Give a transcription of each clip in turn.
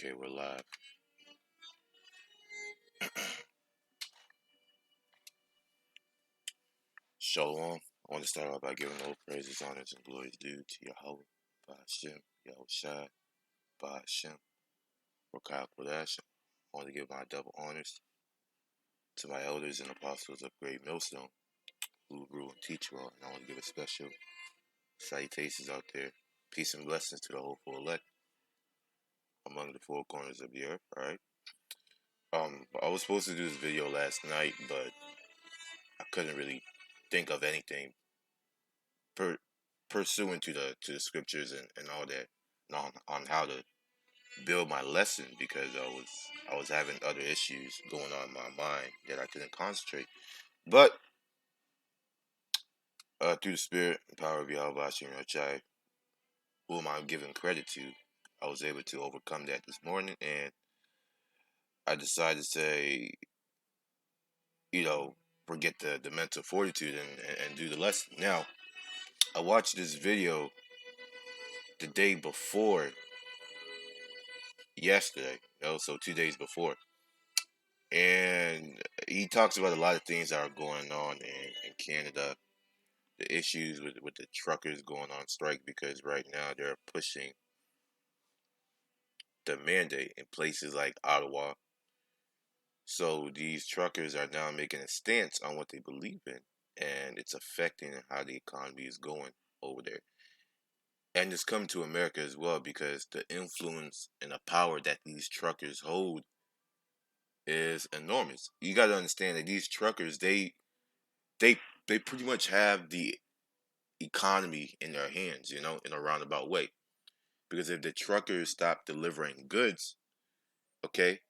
Okay, we're live. Shalom. I want to start off by giving all praises, honors, and glories due to Yahweh, Ba'ashem, Yahweh Shai, Ba'ashem, Rakah Kodash. I want to give my double honors to my elders and apostles of Great Millstone, who rule and teach well, and I want to give a special salutations out there. Peace and blessings to the hopeful elect among the four corners of the earth, alright? I was supposed to do this video last night, but I couldn't really think of anything per, pursuant to the scriptures and all that on how to build my lesson because I was having other issues going on in my mind that I couldn't concentrate. But through the spirit and power of Yahweh Shai, whom I'm giving credit to, I was able to overcome that this morning, and I decided to say, you know, forget the mental fortitude and do the lesson. Now, I watched this video the day before yesterday, so 2 days before. And he talks about a lot of things that are going on in Canada, the issues with the truckers going on strike because right now they're pushing the mandate in places like Ottawa. So these truckers are now making a stance on what they believe in, and it's affecting how the economy is going over there. And it's come to America as well because the influence and the power that these truckers hold is enormous. You got to understand that these truckers, they they pretty much have the economy in their hands, in a roundabout way. Because if the truckers stop delivering goods, okay,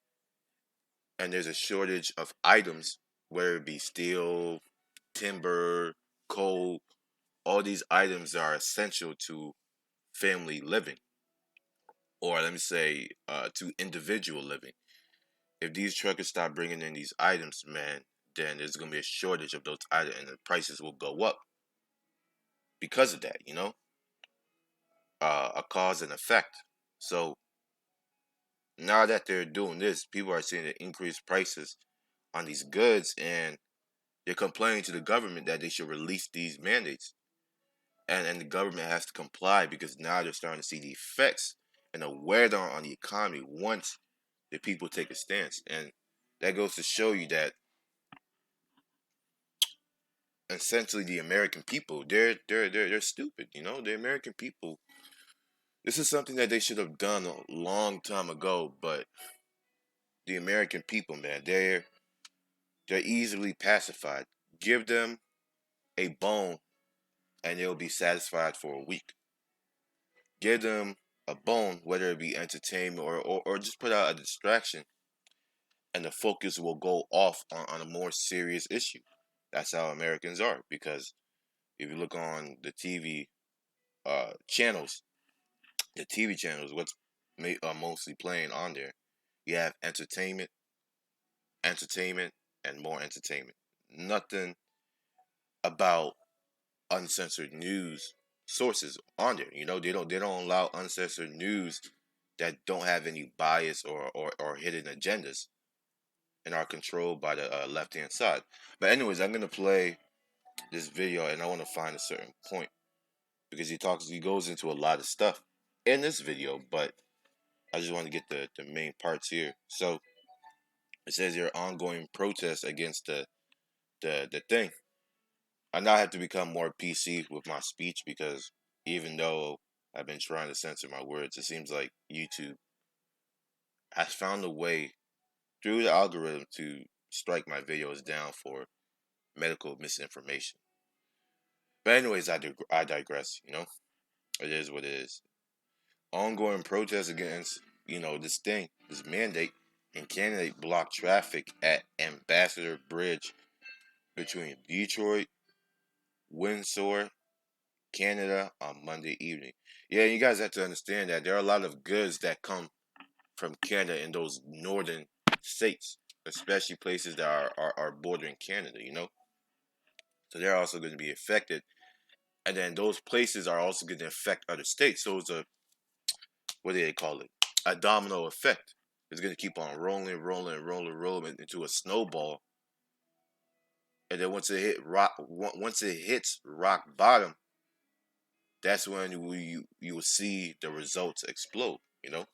and there's a shortage of items, whether it be steel, timber, coal, all these items are essential to family living, or let me say, to individual living. If these truckers stop bringing in these items, man, then there's gonna be a shortage of those items, and the prices will go up because of that. A cause and effect. So now that they're doing this, people are seeing the increased prices on these goods, and they're complaining to the government that they should release these mandates, and the government has to comply because now they're starting to see the effects and the wear down on the economy once the people take a stance, and that goes to show you that essentially the American people they're stupid. The American people. This is something that they should have done a long time ago, but the American people, man, they're easily pacified. Give them a bone and they'll be satisfied for a week. Give them a bone, whether it be entertainment or just put out a distraction, and the focus will go off on a more serious issue. That's how Americans are. Because if you look on the TV channels, what's mostly playing on there, you have entertainment, and more entertainment. Nothing about uncensored news sources on there. They don't allow uncensored news that don't have any bias or hidden agendas and are controlled by the left hand side. But anyways, I'm gonna play this video and I want to find a certain point because he goes into a lot of stuff in this video, but I just want to get the main parts here. So it says here ongoing protests against the thing. I now have to become more PC with my speech because even though I've been trying to censor my words, it seems like YouTube has found a way through the algorithm to strike my videos down for medical misinformation. But anyways, I digress. It is what it is. Ongoing protests against this mandate and candidate block traffic at Ambassador Bridge between Detroit, Windsor, Canada on Monday evening. Yeah, you guys have to understand that there are a lot of goods that come from Canada in those northern states, especially places that are bordering Canada. So they're also going to be affected. And then those places are also going to affect other states. So it's what do they call it? a domino effect. It's gonna keep on rolling, rolling, rolling, rolling into a snowball, and then once it hits rock bottom, that's when you will see the results explode. You know,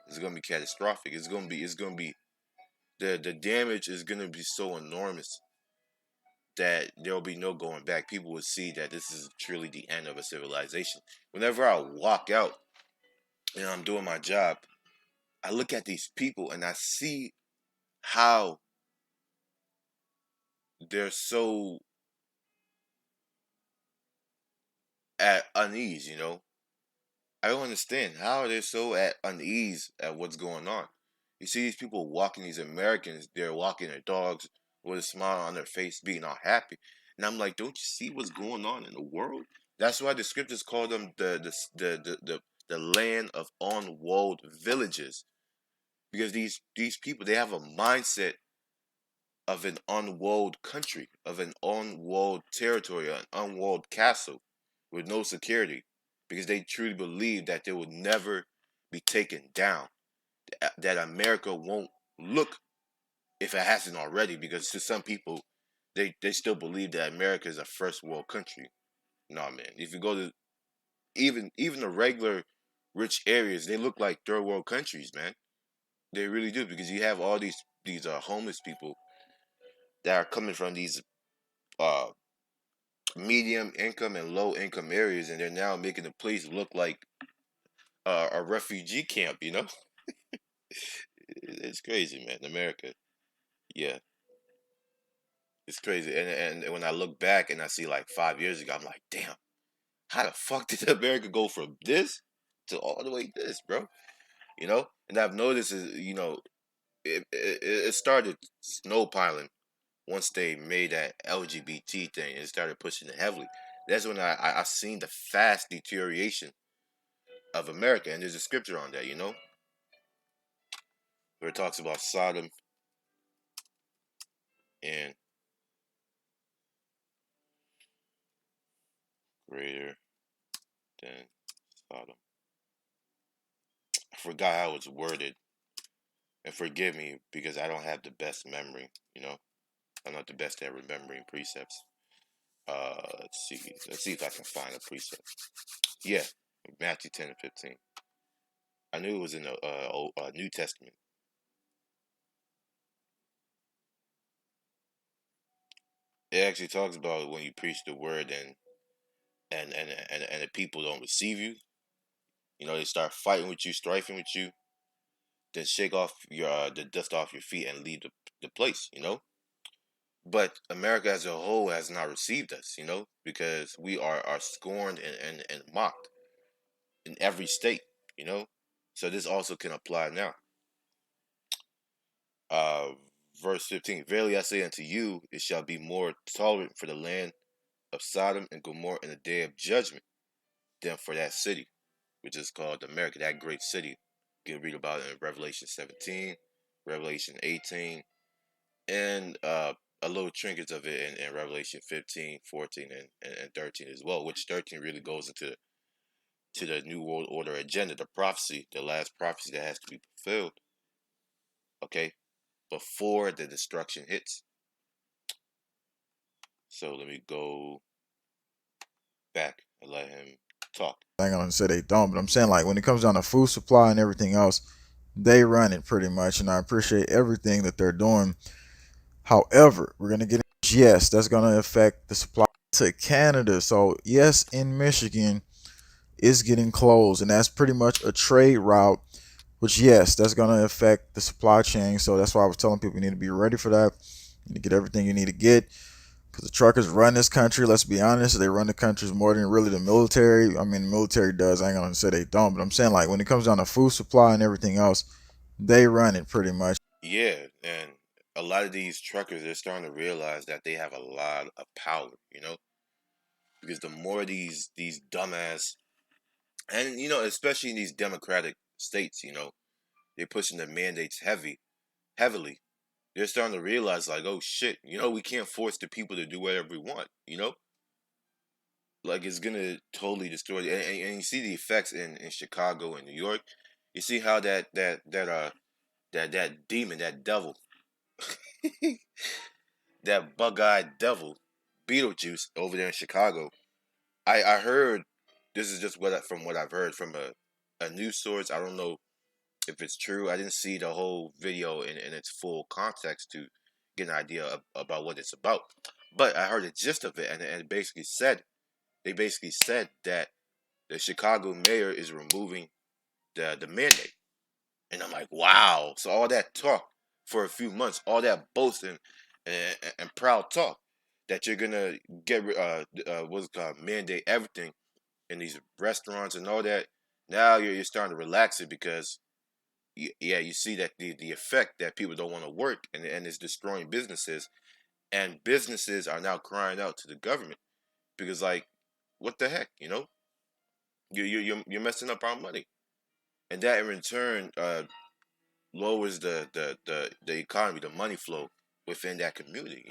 it's gonna be catastrophic. It's gonna be the damage is gonna be so enormous that there will be no going back. People will see that this is truly the end of a civilization. Whenever I walk out and I'm doing my job, I look at these people and I see how they're so at unease. I don't understand how they're so at unease at what's going on. You see these people walking, these Americans, they're walking their dogs with a smile on their face, being all happy. And I'm like, don't you see what's going on in the world? That's why the scriptures call them the land of unwalled villages. Because these people, they have a mindset of an unwalled country, of an unwalled territory, an unwalled castle with no security, because they truly believe that they will never be taken down, that America won't look if it hasn't already, because to some people, they still believe that America is a first world country. No, man. If you go to even the regular rich areas, they look like third world countries, man. They really do, because you have all these homeless people that are coming from these uh medium income and low income areas, and they're now making the place look like a refugee camp. It's crazy, man. America, yeah, it's crazy. And when I look back and I see like 5 years ago, I'm like, damn, how the fuck did America go from this to all the way this, bro? And I've noticed is it started snowpiling once they made that LGBT thing and started pushing it heavily. That's when I seen the fast deterioration of America, and there's a scripture on that, where it talks about Sodom and greater than Sodom. I forgot how it's worded, and forgive me because I don't have the best memory. I'm not the best at remembering precepts. Let's see. Let's see if I can find a precept. Yeah, Matthew 10 and 15. I knew it was in the New Testament. It actually talks about when you preach the word and the people don't receive you. They start fighting with you, strifing with you. Then shake off the dust off your feet and leave the place. But America as a whole has not received us. Because we are scorned and mocked in every state. You know, so this also can apply now. Uh, Verse 15: Verily I say unto you, it shall be more tolerant for the land of Sodom and Gomorrah in the day of judgment than for that city, which is called America, that great city. You can read about it in Revelation 17, Revelation 18, and a little trinkets of it in Revelation 15, 14, and 13 as well, which 13 really goes into the New World Order agenda, the prophecy, the last prophecy that has to be fulfilled, okay, before the destruction hits. So let me go back and let him talk. I ain't gonna say they don't, but I'm saying like when it comes down to food supply and everything else, they run it pretty much, and I appreciate everything that they're doing. However, we're gonna get yes, that's gonna affect the supply to Canada. So yes, in Michigan is getting closed, and that's pretty much a trade route. Which yes, that's gonna affect the supply chain. So that's why I was telling people you need to be ready for that. You need to get everything you need to get. Because the truckers run this country, let's be honest, they run the countries more than really the military. I mean, the military does. I ain't gonna say they don't, but I'm saying like when it comes down to food supply and everything else, they run it pretty much. Yeah, and a lot of these truckers, they're starting to realize that they have a lot of power, because the more these dumbass, and especially in these democratic states, they're pushing the mandates heavily. They're starting to realize like, oh shit, we can't force the people to do whatever we want, like it's gonna totally destroy and you see the effects in Chicago and New York. You see how that demon, that devil, that bug-eyed devil, Beetlejuice over there in Chicago. I heard, this is just from what I've heard from a news source. I don't know if it's true. I didn't see the whole video in its full context to get an idea about what it's about. But I heard the gist of it, and it basically said they basically said that the Chicago mayor is removing the mandate. And I'm like, wow. So all that talk for a few months, all that boasting and proud talk that you're gonna get what's it called, mandate everything in these restaurants and all that. Now you're starting to relax it because yeah, you see that the effect that people don't want to work, and it's destroying businesses, and businesses are now crying out to the government because like, what the heck, you're messing up our money, and that in return lowers the economy, the money flow within that community,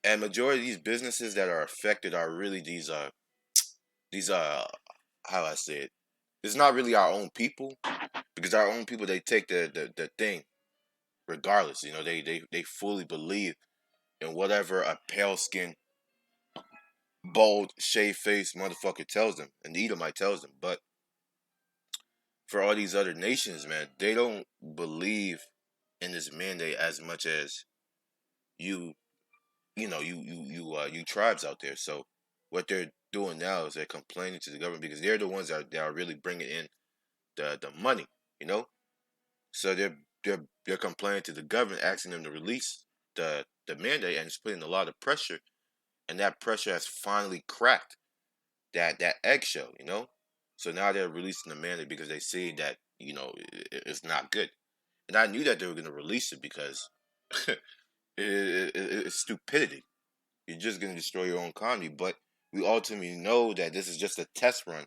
and majority of these businesses that are affected are really these how I say it, it's not really our own people, because our own people, they take the thing regardless. They fully believe in whatever a pale skinned, bald, shaved faced motherfucker tells them, and the Edomite tells them. But for all these other nations, man, they don't believe in this mandate as much as you you tribes out there. So what they're doing now is they're complaining to the government because they're the ones that are really bringing in the money, you know. So they're complaining to the government, asking them to release the mandate, and it's putting a lot of pressure, and that pressure has finally cracked that eggshell, So now they're releasing the mandate because they see that it's not good, and I knew that they were going to release it because it's stupidity. You're just going to destroy your own economy, but we ultimately know that this is just a test run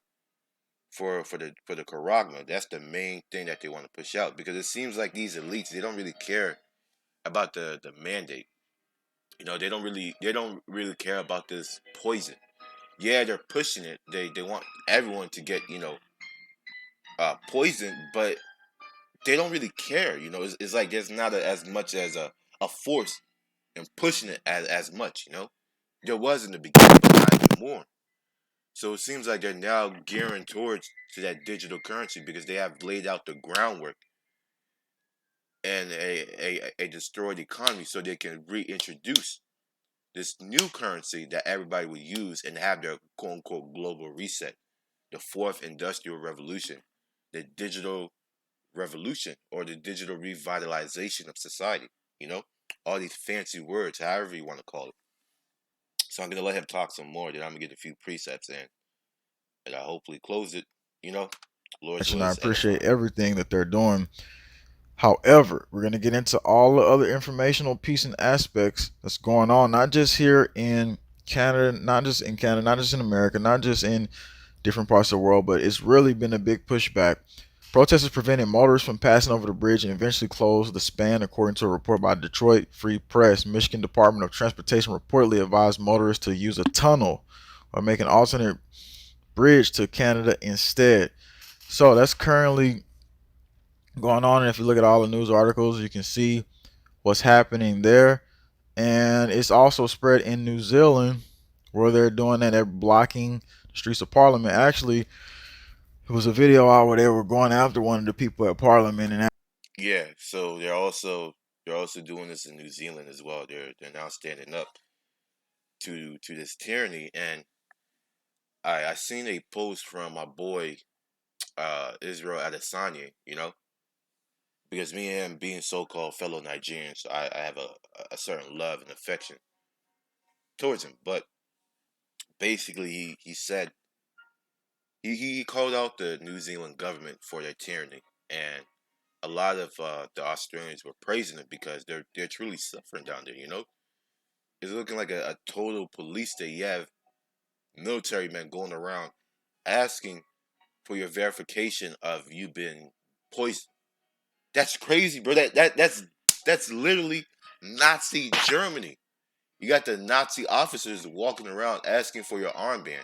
for the Karagma. That's the main thing that they want to push out, because it seems like these elites, they don't really care about the mandate. They don't really care about this poison. Yeah, they're pushing it. They want everyone to get poisoned, but they don't really care. It's like there's not as much as a force in pushing it as much. There was in the beginning, but not anymore. So it seems like they're now gearing towards to that digital currency because they have laid out the groundwork and a destroyed economy, so they can reintroduce this new currency that everybody would use and have their quote unquote global reset, the fourth industrial revolution, the digital revolution, or the digital revitalization of society. You know, all these fancy words, however you want to call it. So I'm gonna let him talk some more. Then I'm gonna get a few precepts in, and I hopefully close it. You know, Lord's will And I is appreciate edifying. everything that they're doing. However, we're going to get into all the other informational piece and aspects that's going on, not just here in Canada, not just in Canada, not just in America, not just in different parts of the world, but it's really been a big pushback. Protesters prevented motorists from passing over the bridge and eventually closed the span, according to a report by Detroit Free Press. Michigan Department of Transportation reportedly advised motorists to use a tunnel or make an alternate bridge to Canada instead. So that's currently going on. And if you look at all the news articles, you can see what's happening there. And it's also spread in New Zealand where they're doing that. They're blocking the streets of Parliament. Actually, it was a video out where they were going after one of the people at Parliament. And Yeah. So they're also doing this in New Zealand as well. They're now standing up to this tyranny, and I seen a post from my boy Israel Adesanya. Because me and him being so-called fellow Nigerians, so I have a certain love and affection towards him. But basically, he said he called out the New Zealand government for their tyranny, and a lot of the Australians were praising it because they're truly suffering down there. It's looking like a total police state. You have military men going around asking for your verification of you been poisoned. That's crazy, bro. That's literally Nazi Germany. You got the Nazi officers walking around asking for your armband,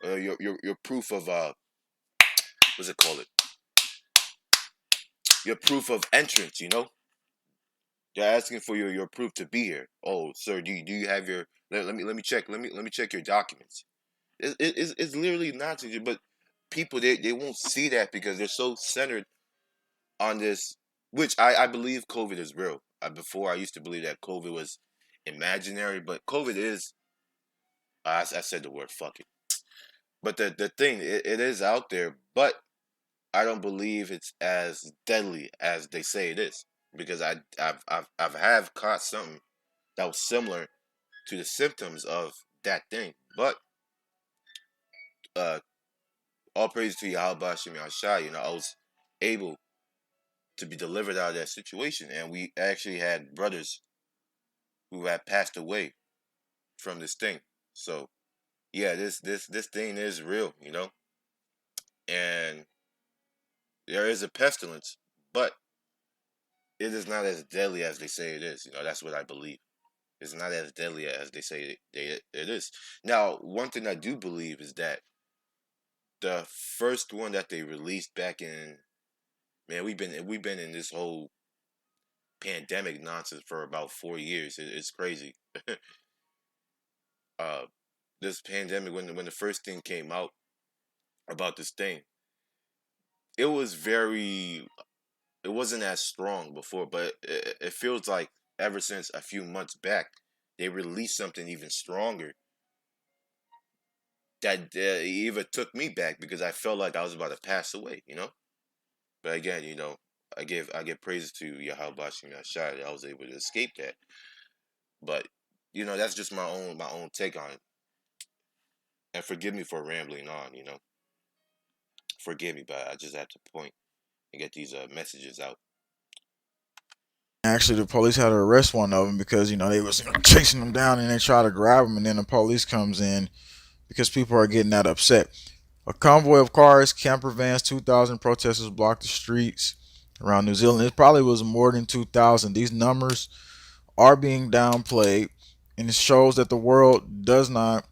your proof of what's it called? your proof of entrance. They're asking for your proof to be here. Oh, sir, do you have your? Let me check. Let me check your documents. It's literally nonsense. But people they won't see that because they're so centered on this, which I believe COVID is real. Before I used to believe that COVID was imaginary, but COVID is. I said the word fuck it. But the thing it is out there, but I don't believe it's as deadly as they say it is because I've have caught something that was similar to the symptoms of that thing. But uh, all praise to Yahweh Shem Yahshai, I was able to be delivered out of that situation, and we actually had brothers who had passed away from this thing. So yeah, this thing is real, and there is a pestilence, but it is not as deadly as they say it is. That's what I believe. It's not as deadly as they say it is. Now, one thing I do believe is that the first one that they released back in, man, we've been in this whole pandemic nonsense for about 4 years. It's crazy. uh, this pandemic when the first thing came out about this thing, it was very it wasn't as strong before, but it feels like ever since a few months back, they released something even stronger that even took me back because I felt like I was about to pass away. But again, I give praises to Yahweh Bashim Yashai that I was able to escape that. But that's just my own take on it. And forgive me for rambling on. Forgive me, but I just have to point and get these messages out. Actually, the police had to arrest one of them because they was chasing them down and they try to grab him, and then the police comes in because people are getting that upset. A convoy of cars, camper vans, 2,000 protesters blocked the streets around New Zealand. It probably was more than 2,000. These numbers are being downplayed, and it shows that the world does not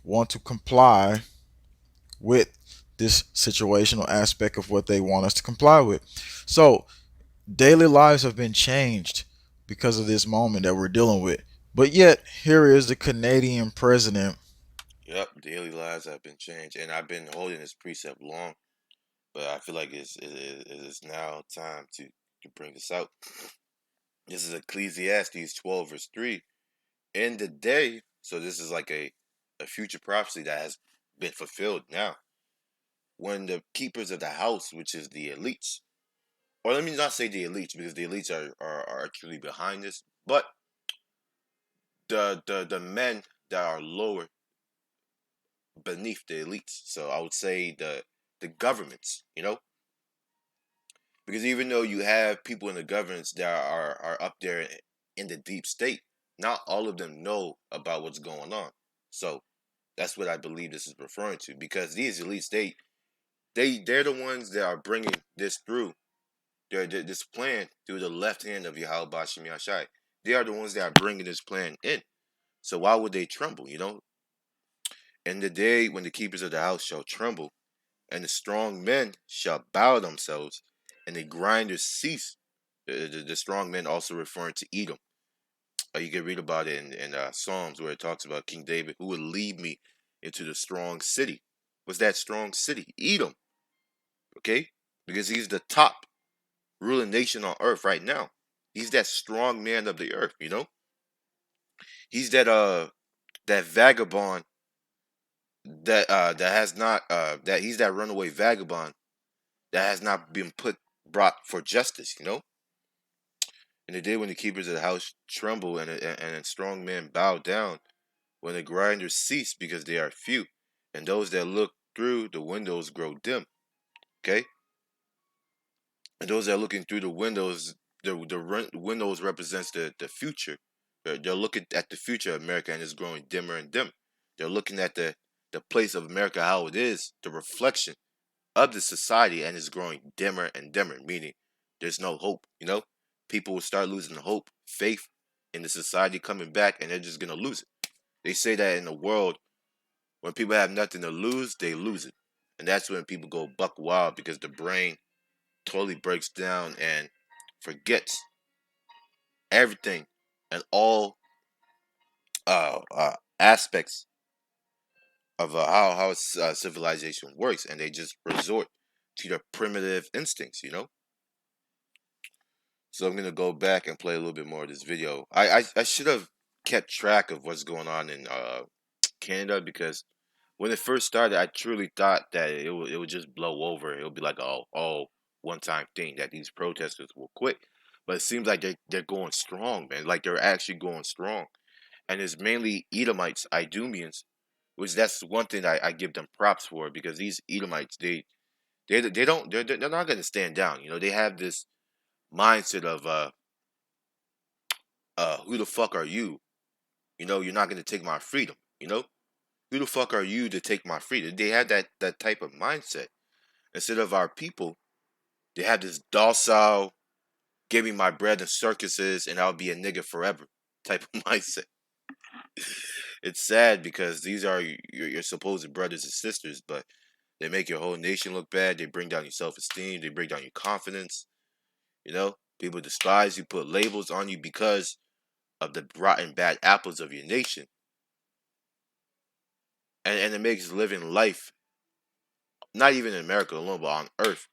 want to comply with this situational aspect of what they want us to comply with. So, daily lives have been changed because of this moment that we're dealing with. But yet, here is the Canadian president. Yep, daily lives have been changed, and I've been holding this precept long, but I feel like it is now time to bring this out. This is Ecclesiastes 12 verse 3. In the day, so this is like a future prophecy that has been fulfilled now. When the keepers of the house, which is the elites, or let me not say the elites because the elites are actually behind this, but the men that are lower beneath the elites. So I would say the governments, because even though you have people in the governments that are up there in the deep state, not all of them know about what's going on. So that's what I believe this is referring to. Because these elites, they're the ones that are bringing this through. This plan through the left hand of Yahweh Bashim Yashai. They are the ones that are bringing this plan in. So why would they tremble? In the day when the keepers of the house shall tremble, and the strong men shall bow themselves, and the grinders cease. The strong men also referring to Edom. You can read about it in Psalms where it talks about King David, who would lead me into the strong city. What's that strong city? Edom. Okay? Because he's the top ruling nation on earth right now. He's that strong man of the earth. He's that vagabond that has not that he's that runaway vagabond that has not been brought for justice. In the day when the keepers of the house tremble and strong men bow down, when the grinders cease because they are few, and those that look through the windows grow dim. Okay, and those that are looking through the windows, the windows represents the future. They're looking at the future of America and it's growing dimmer and dimmer. They're looking at the place of America how it is, the reflection of the society, and it's growing dimmer and dimmer, meaning there's no hope. People will start losing hope, faith in the society coming back, and they're just gonna lose it. They say that in the world, when people have nothing to lose, they lose it. And that's when people go buck wild because the brain totally breaks down and forgets everything and all aspects of how civilization works, and they just resort to their primitive instincts, you know. So I'm gonna go back and play a little bit more of this video. I should have kept track of what's going on in Canada, because when it first started, I truly thought that it would just blow over. It would be like a one time thing that these protesters will quit. But it seems like they're going strong, man. Like they're actually going strong, and it's mainly Edomites, Idumeans, which that's one thing I give them props for, because these Edomites they don't they're not gonna stand down. You know, they have this mindset of who the fuck are you? You know, you're not gonna take my freedom. You know, who the fuck are you to take my freedom? They have that type of mindset. Instead of our people, they have this docile, give me my bread in circuses and I'll be a nigga forever type of mindset. It's sad because these are your supposed brothers and sisters, but they make your whole nation look bad. They bring down your self esteem. They bring down your confidence. You know, people despise you, put labels on you because of the rotten bad apples of your nation, and it makes living life, not even in America alone, but on Earth,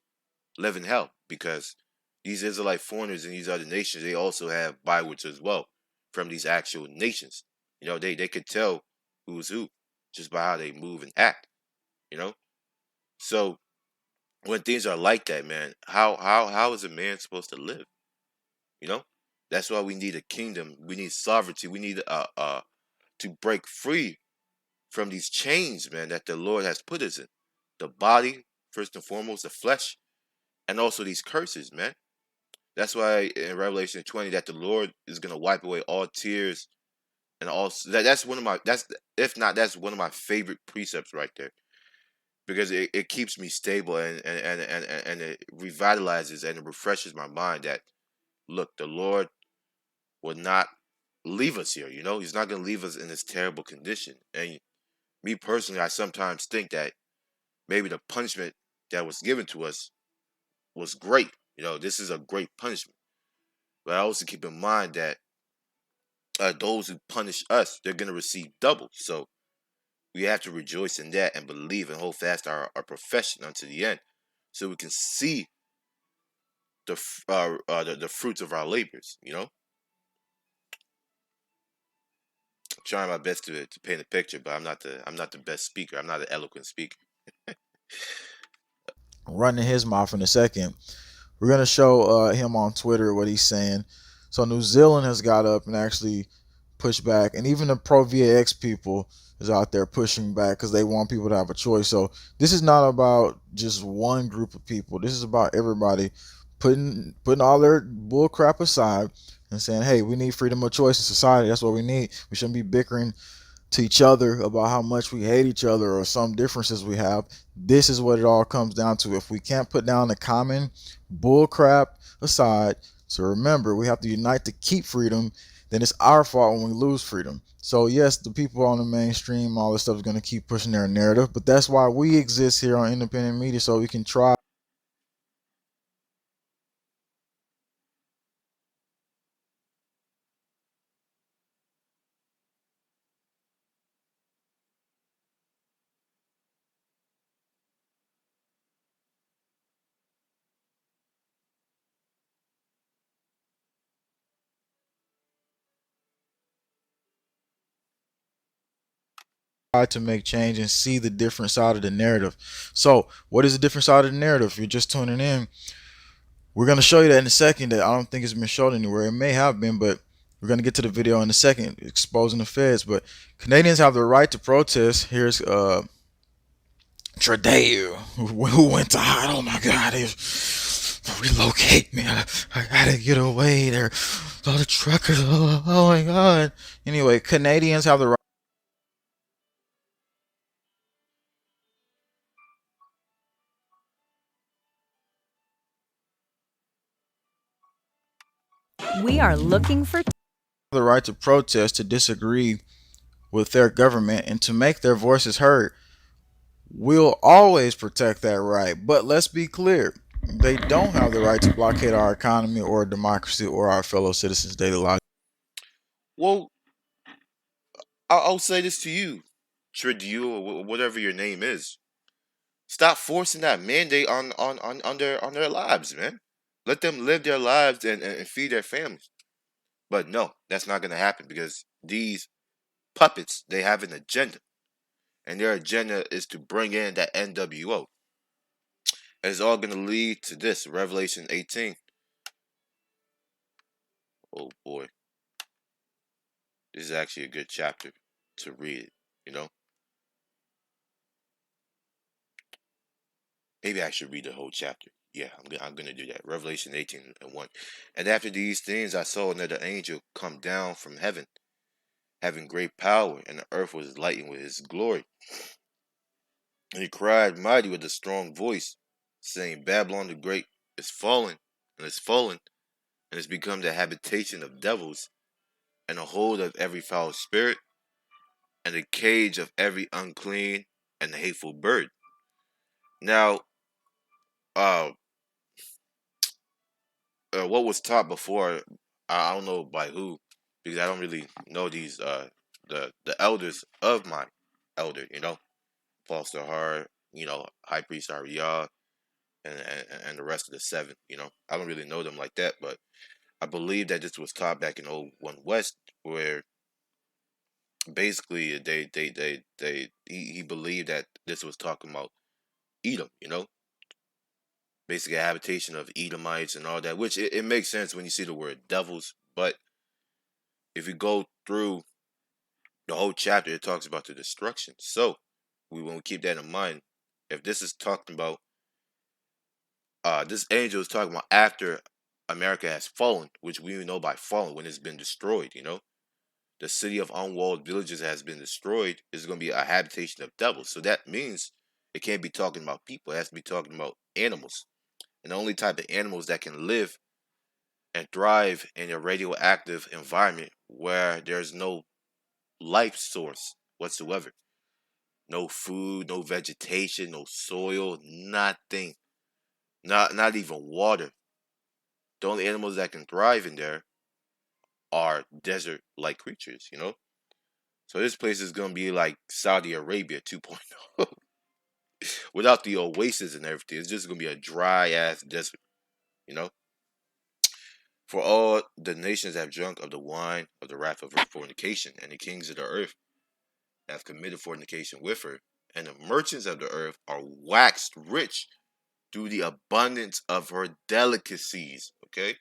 living hell, because these Israelite foreigners in these other nations, they also have bywords as well from these actual nations. You know, they could tell who's who just by how they move and act. You know, so when things are like that, man, how is a man supposed to live? You know, that's why we need a kingdom. We need sovereignty. We need to break free from these chains, man, that the Lord has put us in. The body, first and foremost, the flesh, and also these curses, man. That's why in Revelation 20 that the Lord is gonna wipe away all tears and all that's one of my that's if not that's one of my favorite precepts right there, because it keeps me stable, and it revitalizes and it refreshes my mind that look, the Lord will not leave us here. You know, He's not gonna leave us in this terrible condition. And me personally, I sometimes think that maybe the punishment that was given to us was great. You know, this is a great punishment. But I also keep in mind that those who punish us, they're going to receive double. So we have to rejoice in that and believe and hold fast our profession unto the end, so we can see the fruits of our labors. You know, I'm trying my best to paint a picture, but I'm not the best speaker. I'm not an eloquent speaker. Running his mouth in a second. We're gonna show him on Twitter what he's saying. So New Zealand has got up and actually pushed back, and even the pro VAX people is out there pushing back because they want people to have a choice. So this is not about just one group of people. This is about everybody putting all their bull crap aside and saying, "Hey, we need freedom of choice in society. That's what we need. We shouldn't be bickering to each other about how much we hate each other or some differences we have." This is what it all comes down to. If we can't put down the common bull crap aside, so remember, we have to unite to keep freedom, then it's our fault when we lose freedom. So yes, the people on the mainstream, all this stuff is going to keep pushing their narrative, but that's why we exist here on independent media, so we can try to make change and see the different side of the narrative. So what is the different side of the narrative? If you're just tuning in, we're going to show you that in a second. That I don't think it's been shown anywhere. It may have been, but we're going to get to the video in a second exposing the feds. But Canadians have the right to protest. Here's Trudeau, who went to hide. Oh my God, relocate me. I gotta get away. There, all the truckers. Oh my God. Anyway, Canadians have the right. We are looking for The right to protest, to disagree with their government, and to make their voices heard. We'll always protect that right. But let's be clear. They don't have the right to blockade our economy or democracy or our fellow citizens' daily lives. Well, I'll say this to you, Tridu, or whatever your name is. Stop forcing that mandate on their lives, man. Let them live their lives and feed their families. But no, that's not gonna happen because these puppets, they have an agenda. And their agenda is to bring in that NWO. And it's all gonna lead to this, Revelation 18. Oh boy. This is actually a good chapter to read it, you know? Maybe I should read the whole chapter. Yeah, I'm gonna do that. Revelation 18 and 1. And after these things I saw another angel come down from heaven, having great power, and the earth was lightened with his glory. And he cried mighty with a strong voice, saying, Babylon the Great is fallen, and is fallen, and has become the habitation of devils, and the hold of every foul spirit, and the cage of every unclean and hateful bird. Now, uh, what was taught before, I don't know by who, because I don't really know these the elders of my elder, Pastor Hard, High Priest Ariah, and the rest of the seven, I don't really know them like that, but I believe that this was taught back in Old One West, where basically he believed that this was talking about Edom, basically a habitation of Edomites and all that, which it makes sense when you see the word devils, but if you go through the whole chapter, it talks about the destruction. So when we keep that in mind, if this is talking about this angel is talking about after America has fallen, which we know by fallen when it's been destroyed, the city of unwalled villages has been destroyed, is going to be a habitation of devils. So that means it can't be talking about people. It has to be talking about animals. And the only type of animals that can live and thrive in a radioactive environment where there's no life source whatsoever. No food, no vegetation, no soil, nothing. Not even water. The only animals that can thrive in there are desert like creatures. So this place is gonna be like Saudi Arabia 2.0. Without the oasis and everything. It's just gonna be a dry ass desert, you know? For all the nations have drunk of the wine of the wrath of her fornication, and the kings of the earth have committed fornication with her, and the merchants of the earth are waxed rich through the abundance of her delicacies. Okay?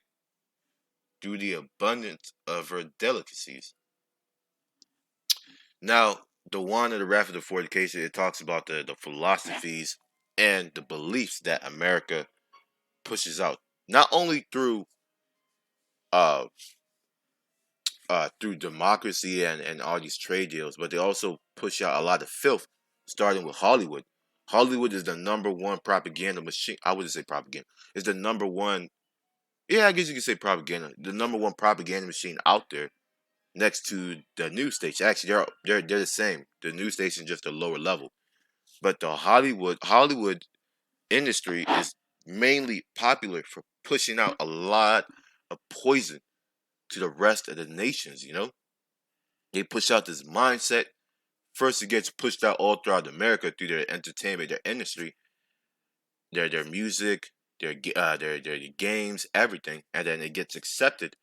Through the abundance of her delicacies. Now, the wine of the wrath of the fornication, it talks about the philosophies and the beliefs that America pushes out. Not only uh through democracy and all these trade deals, but they also push out a lot of filth, starting with Hollywood. Hollywood is the number one propaganda machine. I wouldn't say propaganda. It's the number one. Yeah, I guess you could say propaganda. The number one propaganda machine out there, next to the news station. Actually, they're the same. The news station is just a lower level. But the Hollywood industry is mainly popular for pushing out a lot of poison to the rest of the nations. They push out this mindset. First, it gets pushed out all throughout America through their entertainment, their industry, their music, their games, everything, and then it gets accepted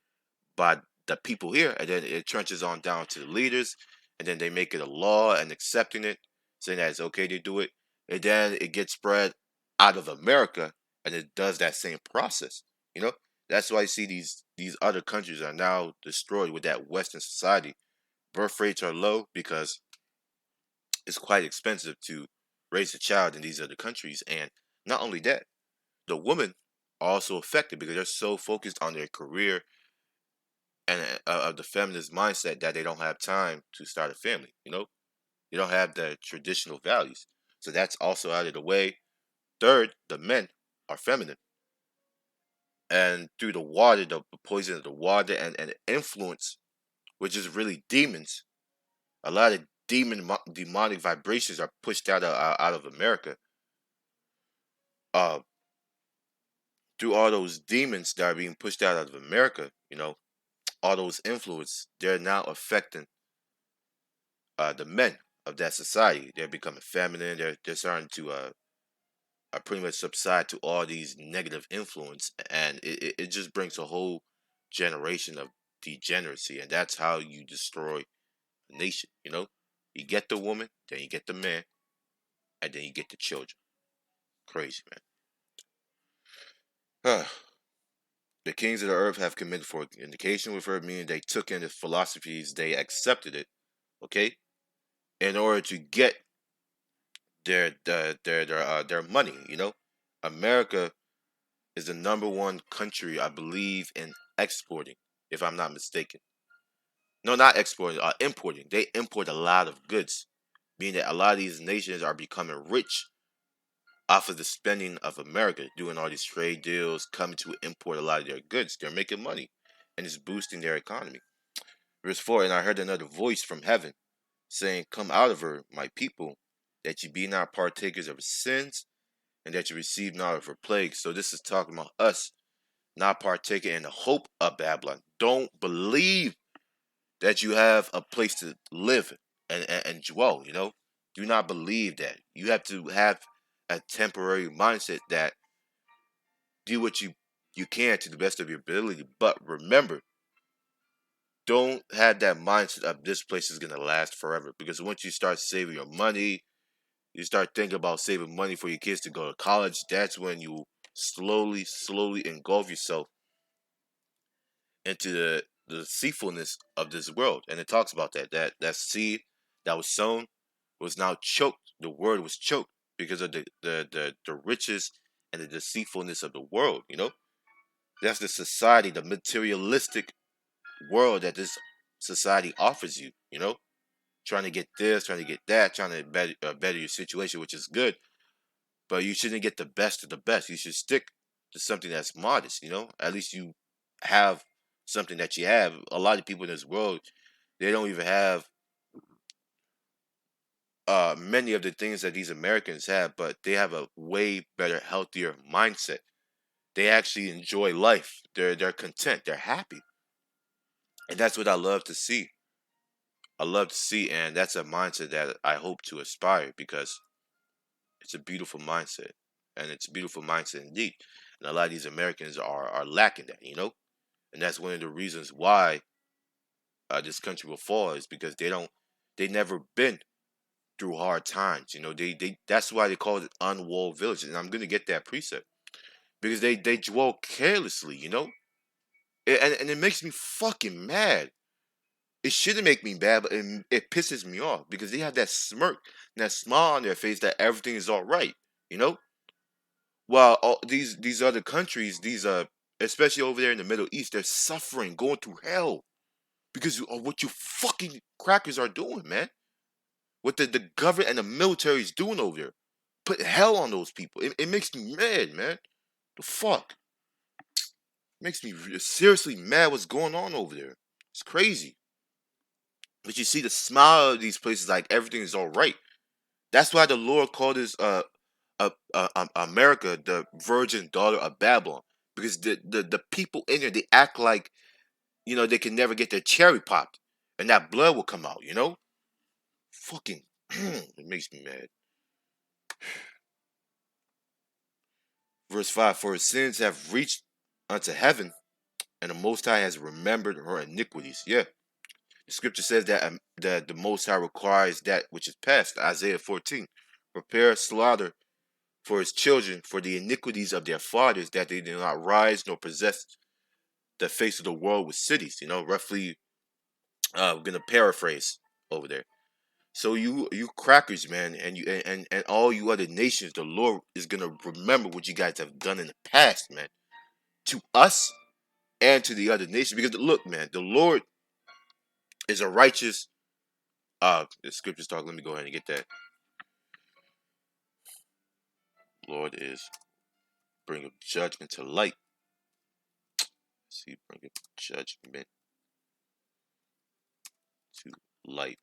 by the people here, and then it trenches on down to the leaders, and then they make it a law and accepting it, saying that it's okay to do it, and then it gets spread out of America, and it does that same process. You know, that's why you see these other countries are now destroyed with that Western society. Birth rates are low because it's quite expensive to raise a child in these other countries, and not only that, the women are also affected because they're so focused on their career and of the feminist mindset that they don't have time to start a family. They don't have the traditional values, so that's also out of the way. Third, the men are feminine, and through the water, the poison of the water, and influence, which is really demons. A lot of demonic vibrations are pushed out of America. Uh, through all those demons that are being pushed out of America, all those influence, they're now affecting the men of that society. They're becoming feminine. They're starting to pretty much subside to all these negative influence, and it just brings a whole generation of degeneracy, and that's how you destroy a nation. You get the woman, then you get the man, and then you get the children. Crazy, man. The kings of the earth have committed fornication with her, meaning they took in his philosophies, they accepted it, okay, in order to get their money. America is the number one country, I believe, in exporting, if I'm not mistaken. No, not exporting, importing. They import a lot of goods, meaning that a lot of these nations are becoming rich off of the spending of America, doing all these trade deals, coming to import a lot of their goods. They're making money, and it's boosting their economy. Verse 4, and I heard another voice from heaven, saying, come out of her, my people, that ye be not partakers of her sins, and that you receive not of her plagues. So this is talking about us not partaking in the hope of Babylon. Don't believe that you have a place to live and dwell, Do not believe that. You have to have a temporary mindset that do what you can to the best of your ability. But remember, don't have that mindset of this place is going to last forever. Because once you start saving your money, you start thinking about saving money for your kids to go to college, that's when you slowly engulf yourself into the deceitfulness of this world. And it talks about that seed that was sown was now choked. The word was choked because of the riches and the deceitfulness of the world. That's the society, the materialistic world that this society offers you. Trying to get this, trying to get that, trying to better your situation, which is good. But you shouldn't get the best of the best. You should stick to something that's modest. At least you have something that you have. A lot of people in this world, they don't even have many of the things that these Americans have, but they have a way better, healthier mindset. They actually enjoy life. They're content. They're happy, and that's what I love to see. I love to see, and that's a mindset that I hope to aspire because it's a beautiful mindset, and it's a beautiful mindset indeed. And a lot of these Americans are lacking that, and that's one of the reasons why this country will fall is because they never been through hard times. They that's why they call it unwalled villages, and I'm gonna get that precept because they dwell carelessly, and it makes me fucking mad. It shouldn't make me bad, but it pisses me off because they have that smirk and that smile on their face that everything is all right, you know. While all these other countries, these especially over there in the Middle East, they're suffering, going through hell because of what you fucking crackers are doing, man. What the government and the military is doing over there. Put hell on those people. It makes me mad, man. The fuck? Makes me seriously mad what's going on over there. It's crazy. But you see the smile of these places like everything is all right. That's why the Lord called this America the virgin daughter of Babylon. Because the people in there, they act like, they can never get their cherry popped. And that blood will come out, Fucking, it makes me mad. Verse 5, for her sins have reached unto heaven, and the Most High has remembered her iniquities. Yeah, the scripture says that the Most High requires that which is past. Isaiah 14, prepare slaughter for his children for the iniquities of their fathers, that they do not rise nor possess the face of the world with cities. Roughly, I'm gonna paraphrase over there. So you crackers, man, and you and all you other nations, the Lord is gonna remember what you guys have done in the past, man, to us and to the other nations. Because look, man, the Lord is a righteous. The scriptures talk. Let me go ahead and get that. Lord is bringing judgment to light. Let's see, bringing judgment to light.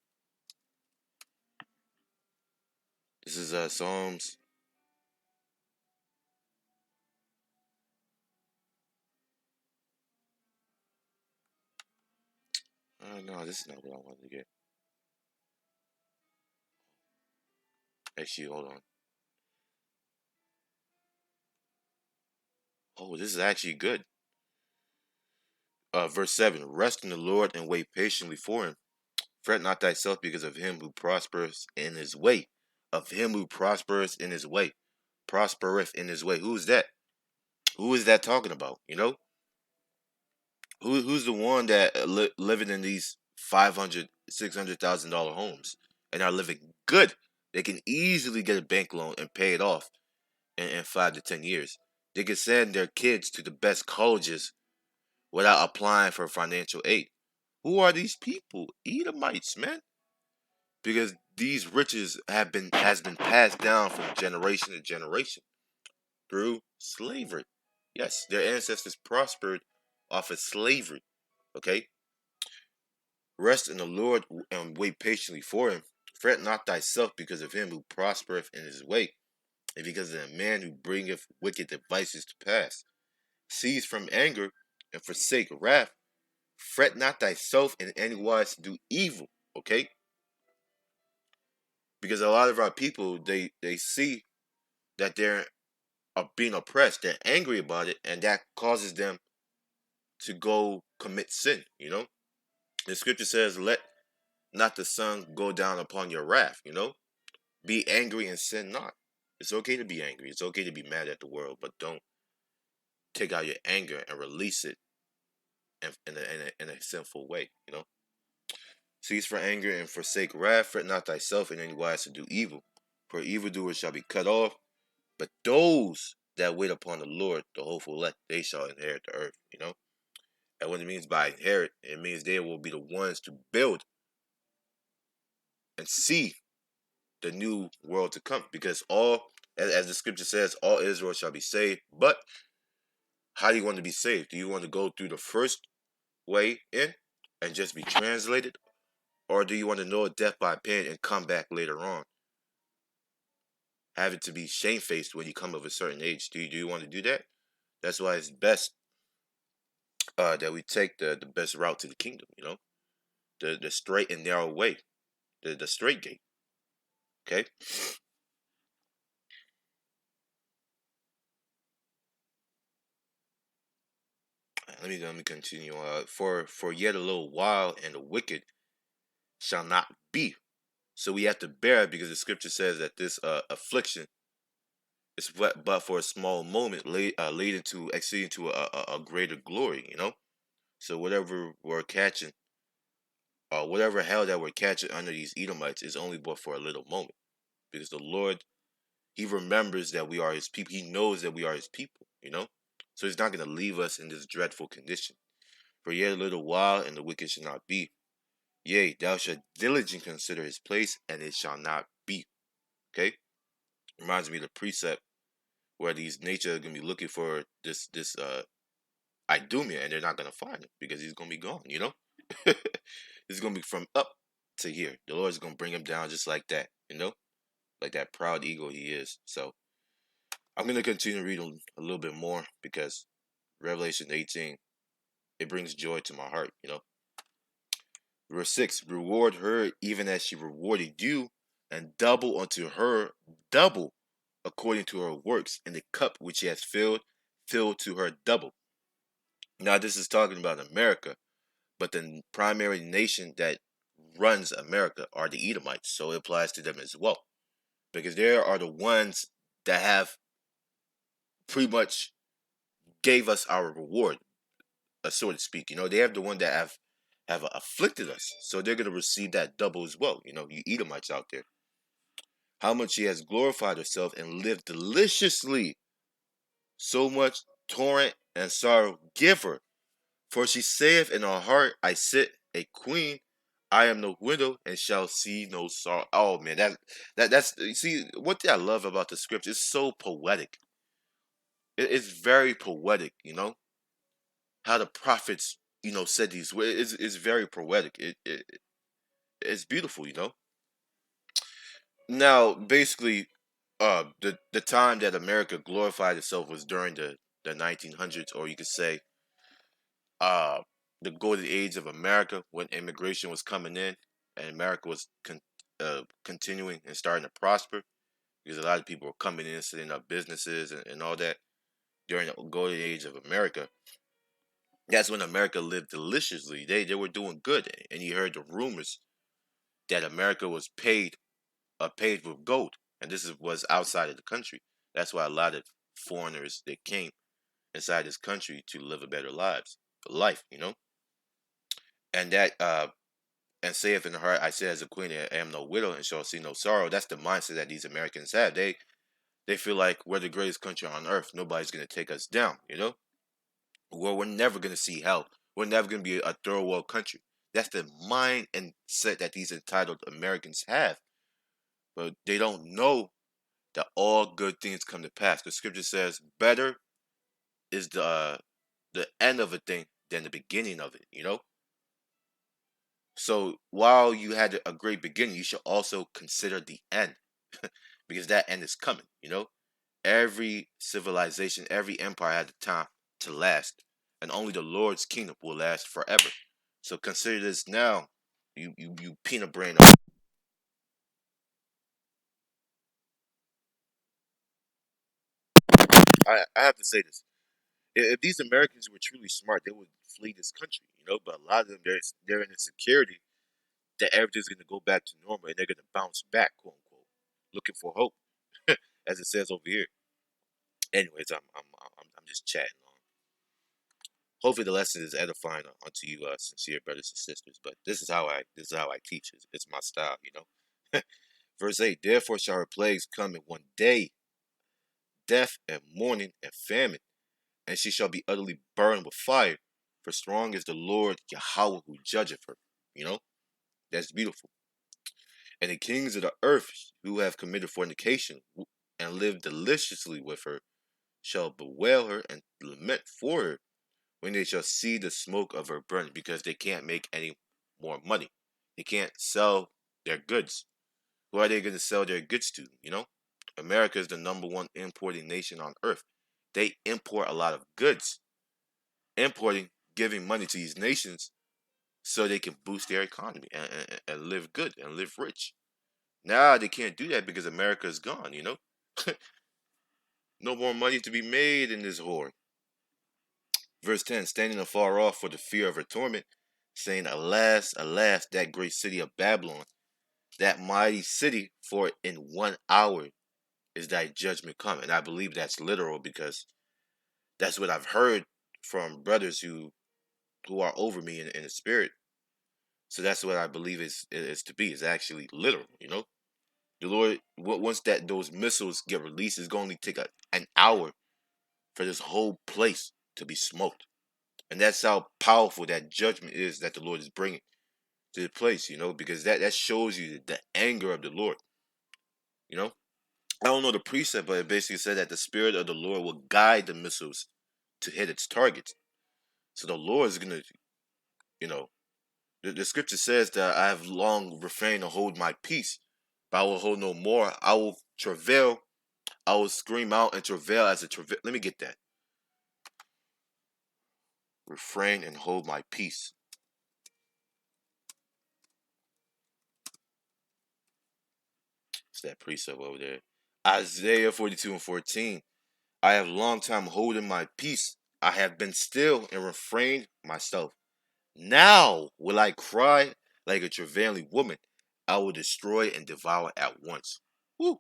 This is Psalms No, this is not what I wanted to get. Actually, hold on. Oh, this is actually good. Verse 7. Rest in the Lord and wait patiently for him. Fret not thyself because of him who prospers in his way. Of him who prospers in his way. Prospereth in his way. Who's that? Who is that talking about? You know? Who's the one that living in these 500, $600,000 homes and are living good? They can easily get a bank loan and pay it off in 5 to 10 years. They can send their kids to the best colleges without applying for financial aid. Who are these people? Edomites, man. Because these riches has been passed down from generation to generation through slavery. Yes, their ancestors prospered off of slavery. Okay? Rest in the Lord and wait patiently for him. Fret not thyself because of him who prospereth in his way, and because of the man who bringeth wicked devices to pass. Cease from anger and forsake wrath. Fret not thyself in any wise to do evil. Okay? Because a lot of our people they see that they're being oppressed, they're angry about it, and that causes them to go commit sin. You know, the scripture says, "Let not the sun go down upon your wrath." You know, be angry and sin not. It's okay to be angry. It's okay to be mad at the world, but don't take out your anger and release it in a sinful way. You know, cease from anger and forsake wrath. Fret not thyself in any wise to do evil, for evildoers shall be cut off. But those that wait upon the Lord, the hopeful elect, they shall inherit the earth. You know, and what it means by inherit, it means they will be the ones to build and see the new world to come. Because as the scripture says, all Israel shall be saved. But how do you want to be saved? Do you want to go through the first way in and just be translated? Or do you want to know death by pain and come back later on? Having to be shamefaced when you come of a certain age. Do you want to do that? That's why it's best that we take the best route to the kingdom, you know? The straight and narrow way. The straight gate. Okay? Let me continue. For yet a little while, and the wicked shall not be. So we have to bear it because the scripture says that this affliction is but for a small moment, leading to exceeding to a greater glory. You know. So whatever we're catching, whatever hell that we're catching under these Edomites is only but for a little moment, because the Lord, He remembers that we are His people. He knows that we are His people. You know. So He's not going to leave us in this dreadful condition. For yet a little while, and the wicked shall not be. Yea, thou shalt diligently consider his place, and it shall not be. Okay? Reminds me of the precept where these nature are gonna be looking for this Idumea, and they're not gonna find him because he's gonna be gone, you know? It's gonna be from up to here. The Lord's gonna bring him down just like that, you know? Like that proud eagle he is. So I'm gonna continue reading a little bit more because Revelation 18, it brings joy to my heart, you know. Verse 6, reward her even as she rewarded you, and double unto her double according to her works, and the cup which she has filled, fill to her double. Now this is talking about America, but the primary nation that runs America are the Edomites, so it applies to them as well. Because they are the ones that have pretty much gave us our reward, so to speak. You know, they have the one that have afflicted us, so they're gonna receive that double as well. You know, you Edomites out there. How much she has glorified herself and lived deliciously. So much torrent and sorrow give her. For she saith in her heart, I sit a queen, I am no widow, and shall see no sorrow. Oh man, that's you see what I love about the scripture. It's so poetic. It's very poetic, you know. How the prophets, you know, said these words. It's very poetic. It's beautiful, you know. Now, basically, the time that America glorified itself was during the 1900s, or you could say, the golden age of America when immigration was coming in and America was continuing and starting to prosper because a lot of people were coming in, setting up businesses and all that during the golden age of America. That's when America lived deliciously. They were doing good, and you heard the rumors that America was paid with gold, and was outside of the country. That's why a lot of foreigners they came inside this country to live a better life, and that and saith in the heart, I say as a queen, I am no widow and shall see no sorrow. That's the mindset that these Americans have. They feel like we're the greatest country on earth. Nobody's gonna take us down. Well, we're never gonna see hell. We're never gonna be a third world country. That's the mind and set that these entitled Americans have. But they don't know that all good things come to pass. The scripture says, "Better is the end of a thing than the beginning of it." So while you had a great beginning, you should also consider the end, because that end is coming. Every civilization, every empire had the time to last, and only the Lord's kingdom will last forever. So consider this now, you peanut brain. I have to say this: if these Americans were truly smart, they would flee this country. But a lot of them, they're in insecurity that everything's gonna go back to normal and they're gonna bounce back, quote unquote, looking for hope, as it says over here. Anyways, I'm just chatting on. Hopefully, the lesson is edifying unto you, sincere brothers and sisters. But this is how I teach. It's my style. Verse 8: Therefore shall her plagues come in one day, death and mourning and famine, and she shall be utterly burned with fire. For strong is the Lord Yahweh who judgeth her. You know that's beautiful. And the kings of the earth who have committed fornication and lived deliciously with her shall bewail her and lament for her when they shall see the smoke of her burning, because they can't make any more money. They can't sell their goods. Who are they going to sell their goods to? America is the number one importing nation on earth. They import a lot of goods, importing, giving money to these nations so they can boost their economy and live good and live rich. Now they can't do that because America is gone. No more money to be made in this whore. Verse 10: Standing afar off for the fear of her torment, saying, Alas, alas, that great city of Babylon, that mighty city, for in 1 hour is thy judgment come. And I believe that's literal because that's what I've heard from brothers who are over me in the spirit. So that's what I believe is to be. It's actually literal. The Lord, once that those missiles get released, it's going to take an hour for this whole place to be smoked. And that's how powerful that judgment is that the Lord is bringing to the place, because that shows you the anger of the Lord. You know, I don't know the precept, but it basically said that the Spirit of the Lord will guide the missiles to hit its targets. So the Lord is gonna, you know, the scripture says that I have long refrained to hold my peace, but I will hold no more. I will travail. I will scream out and travail as a travail. Let me get that. Refrain and hold my peace. It's that precept over there. Isaiah 42:14. I have long time holding my peace. I have been still and refrained myself. Now will I cry like a travailing woman. I will destroy and devour at once. Woo.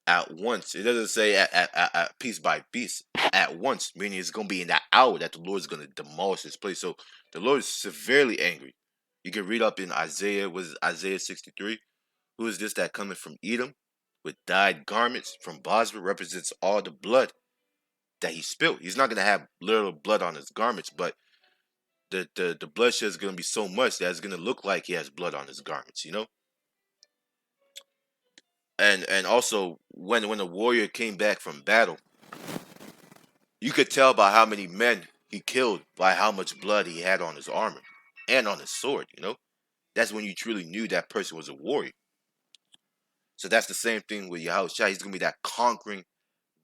At once. It doesn't say at piece by piece. At once, meaning it's going to be in that hour that the Lord is going to demolish this place. So the Lord is severely angry. You can read up in Isaiah, was it Isaiah 63? Who is this that cometh from Edom with dyed garments from Bosra, represents all the blood that he spilled. He's not going to have literal blood on his garments, but the bloodshed is going to be so much that it's going to look like he has blood on his garments. And also when a warrior came back from battle, you could tell by how many men he killed by how much blood he had on his armor and on his sword. That's when you truly knew that person was a warrior. So that's the same thing with Yahushua. He's going to be that conquering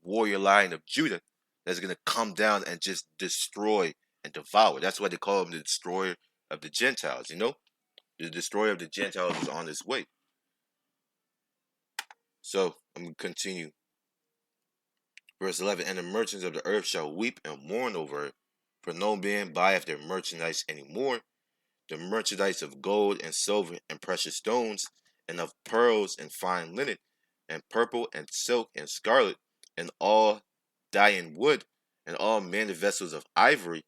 warrior lion of Judah that's going to come down and just destroy and devour. That's why they call him the destroyer of the Gentiles, you know? The destroyer of the Gentiles is on his way. So, I'm going to continue. Verse 11, and the merchants of the earth shall weep and mourn over her, for no man buyeth their merchandise any more. The merchandise of gold and silver and precious stones, and of pearls and fine linen, and purple and silk and scarlet, and all dying wood, and all manner vessels of ivory,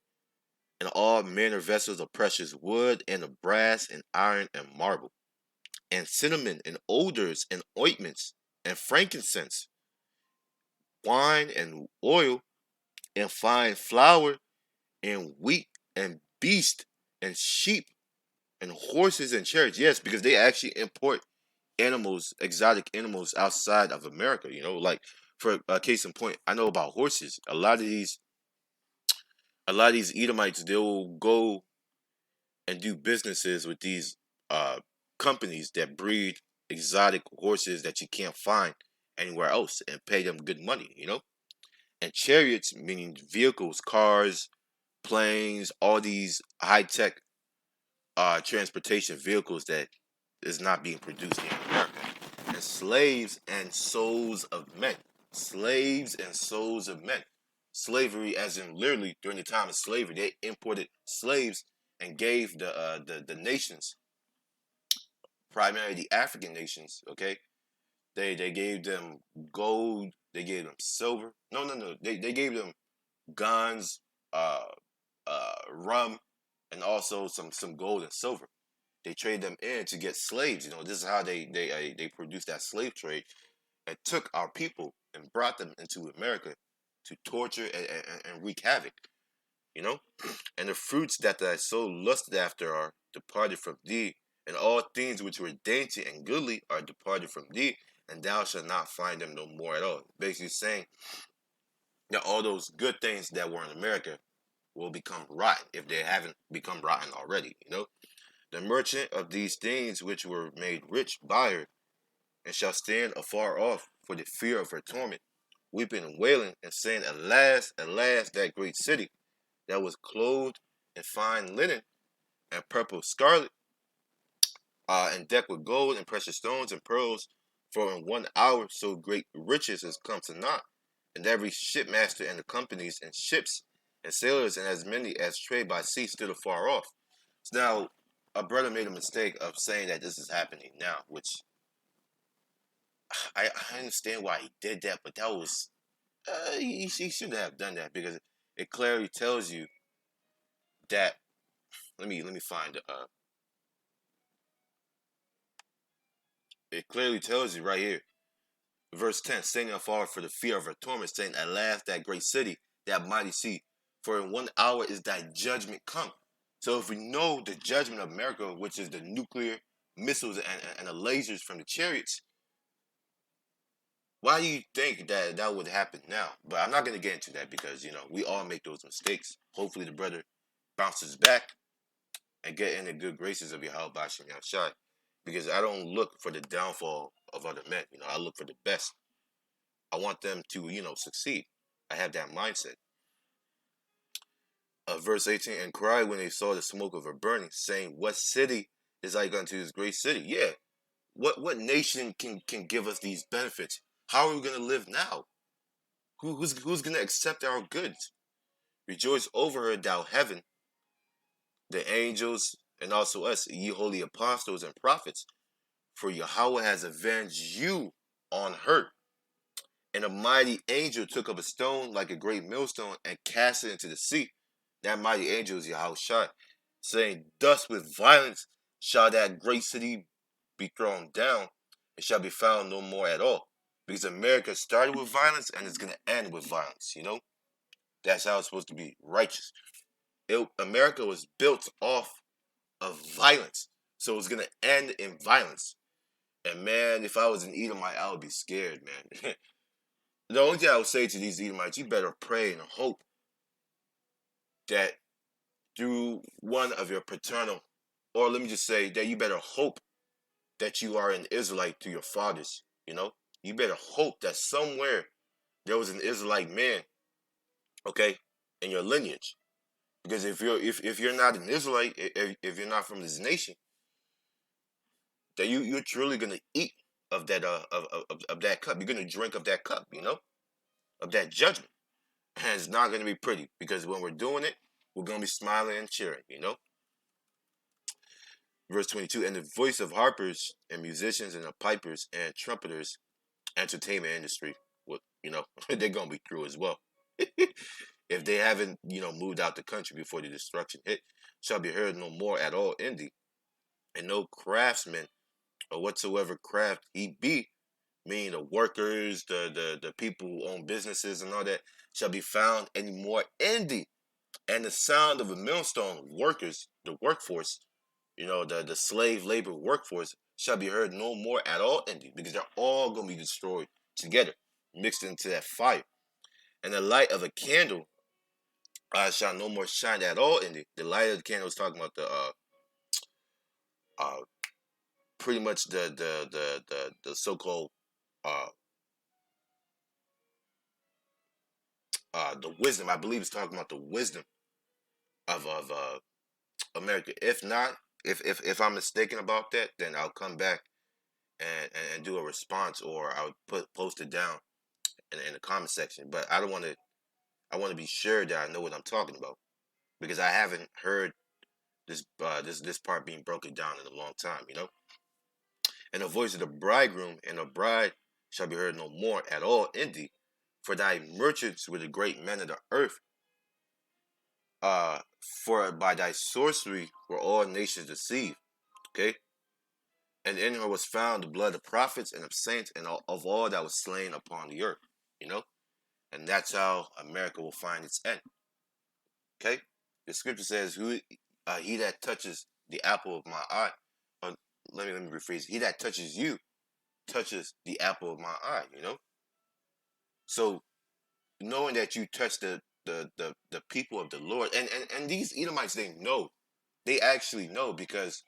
and all manner vessels of precious wood, and of brass, and iron, and marble, and cinnamon, and odors, and ointments, and frankincense, wine, and oil, and fine flour, and wheat, and beast, and sheep, and horses, and chariots. Yes, because they actually import animals, exotic animals outside of America. You know, like for a case in point, I know about horses. A lot of these Edomites, they'll go and do businesses with these uh companies that breed exotic horses that you can't find anywhere else and pay them good money. You know, and chariots, meaning vehicles, cars, planes, all these high tech transportation vehicles that is not being produced here in America. And slaves and souls of men. Slaves and souls of men. Slavery, as in literally during the time of slavery, they imported slaves and gave the nations, primarily the African nations, okay, they gave them gold, they gave them silver. No. They gave them guns, rum, and also some gold and silver. They trade them in to get slaves. You know, this is how they produced that slave trade and took our people and brought them into America to torture and wreak havoc. You know, and the fruits that thy soul lusted after are departed from thee, and all things which were dainty and goodly are departed from thee, and thou shalt not find them no more at all. Basically saying that all those good things that were in America will become rotten if they haven't become rotten already. You know, the merchant of these things which were made rich by her, and shall stand afar off for the fear of her torment, weeping and wailing, and saying, alas, alas, that great city that was clothed in fine linen and purple scarlet, and decked with gold and precious stones and pearls, for in 1 hour so great riches has come to naught, and every shipmaster and the companies and ships and sailors and as many as trade by sea stood afar off. So now, a brother made a mistake of saying that this is happening now, which I understand why he did that, but that was he shouldn't have done that because it clearly tells you that. Let me find it clearly tells you right here, verse 10, saying afar for the fear of her torment, saying, at last that great city, that mighty sea, for in 1 hour is thy judgment come. So if we know the judgment of America, which is the nuclear missiles and the lasers from the chariots, why do you think that that would happen now? But I'm not going to get into that because, you know, we all make those mistakes. Hopefully the brother bounces back and get in the good graces of Yahweh Bashim Yahshai. Because I don't look for the downfall of other men. You know, I look for the best. I want them to, you know, succeed. I have that mindset. Verse 18, and cried when they saw the smoke of her burning, saying, what city is like unto this great city? Yeah. What nation can give us these benefits? How are we going to live now? Who's going to accept our goods? Rejoice over her, thou heaven, the angels, and also us, ye holy apostles and prophets, for Yahweh has avenged you on her. And a mighty angel took up a stone like a great millstone and cast it into the sea. That mighty angel is Yahushua, saying, thus with violence shall that great city be thrown down, and shall be found no more at all. Because America started with violence and it's going to end with violence, you know? That's how it's supposed to be, righteous. America was built off of violence, so it's going to end in violence. And man, if I was an Edomite, I would be scared, man. The only thing I would say to these Edomites, you better pray and hope that through one of your paternal, or let me just say that you better hope that you are an Israelite through your fathers, you know? You better hope that somewhere there was an Israelite man, okay, in your lineage. Because if you're not an Israelite, if you're not from this nation, then you're truly gonna eat of that of that cup. You're gonna drink of that cup, of that judgment. And it's not gonna be pretty because when we're doing it, we're gonna be smiling and cheering. Verse 22, and the voice of harpers and musicians and the pipers and trumpeters, entertainment industry, they're gonna be through as well. If they haven't, moved out the country before the destruction hit, shall be heard no more at all in thee, and no craftsman or whatsoever craft he be, meaning the workers, the people who own businesses and all that, shall be found anymore in thee. And the sound of a millstone workers, the workforce, the slave labor workforce, shall be heard no more at all in thee, because they're all going to be destroyed together, mixed into that fire. And the light of a candle shall no more shine at all in thee. The light of the candle is talking about uh, pretty much the so-called the wisdom. I believe it's talking about the wisdom of America. If not, if I'm mistaken about that, then I'll come back and do a response, or I'll post it down in the comment section. But I don't want to. I want to be sure that I know what I'm talking about, because I haven't heard this part being broken down in a long time. And the voice of the bridegroom and the bride shall be heard no more at all in thee, for thy merchants were the great men of the earth. For by thy sorcery were all nations deceived. Okay, and in her was found the blood of prophets and of saints and of all that was slain upon the earth. You know, and that's how America will find its end. Okay, the scripture says, "Who he that touches the apple of my eye." Let me rephrase. He that touches you touches the apple of my eye. So knowing that you touch the people of the Lord, and these Edomites, they actually know, because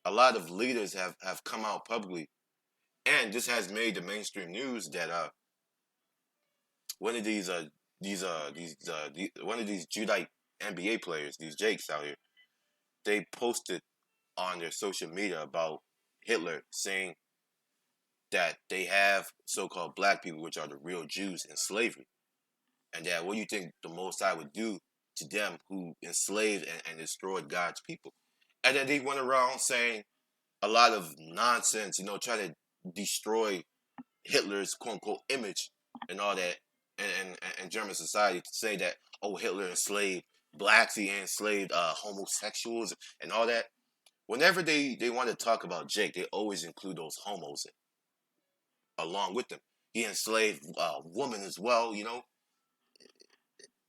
a lot of leaders have come out publicly, and this has made the mainstream news that one of these one of these Judite NBA players, these Jakes out here, they posted on their social media about Hitler, saying that they have so-called black people, which are the real Jews, in slavery. And that what do you think the Most High would do to them who enslaved and destroyed God's people? And then they went around saying a lot of nonsense, trying to destroy Hitler's quote-unquote image and all that in German society, to say that, oh, Hitler enslaved blacks, he enslaved homosexuals and all that. Whenever they want to talk about Jake, they always include those homos along with them. He enslaved women as well.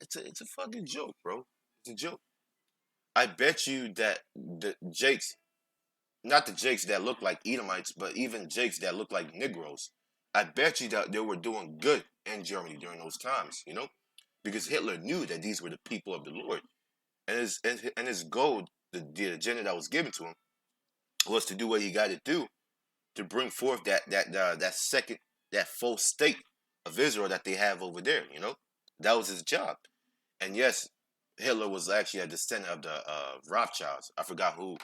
It's a fucking joke, bro. It's a joke. I bet you that the Jakes, not the Jakes that look like Edomites, but even Jakes that look like Negroes, I bet you that they were doing good in Germany during those times, because Hitler knew that these were the people of the Lord, and his goal, the agenda that was given to him, was to do what he got to do to bring forth that false state of Israel that they have over there. That was his job. And yes, Hitler was actually a descendant of the Rothschilds. I forgot who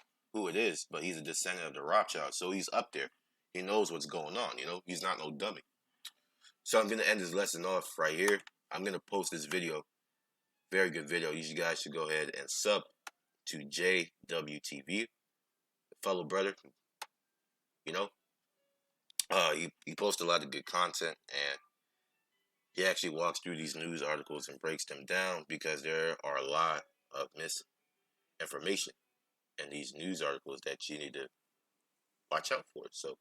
it is, but he's a descendant of the Rothschilds, so he's up there. He knows what's going on. He's not no dummy. So I'm gonna end this lesson off right here. I'm gonna post this video, very good video. You guys should go ahead and sub to JWTV, fellow brother. He posts a lot of good content, and he actually walks through these news articles and breaks them down, because there are a lot of misinformation in these news articles that you need to watch out for. So,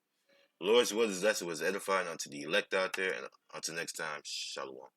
Lord's will, this lesson was edifying unto the elect out there, and until next time, shalom.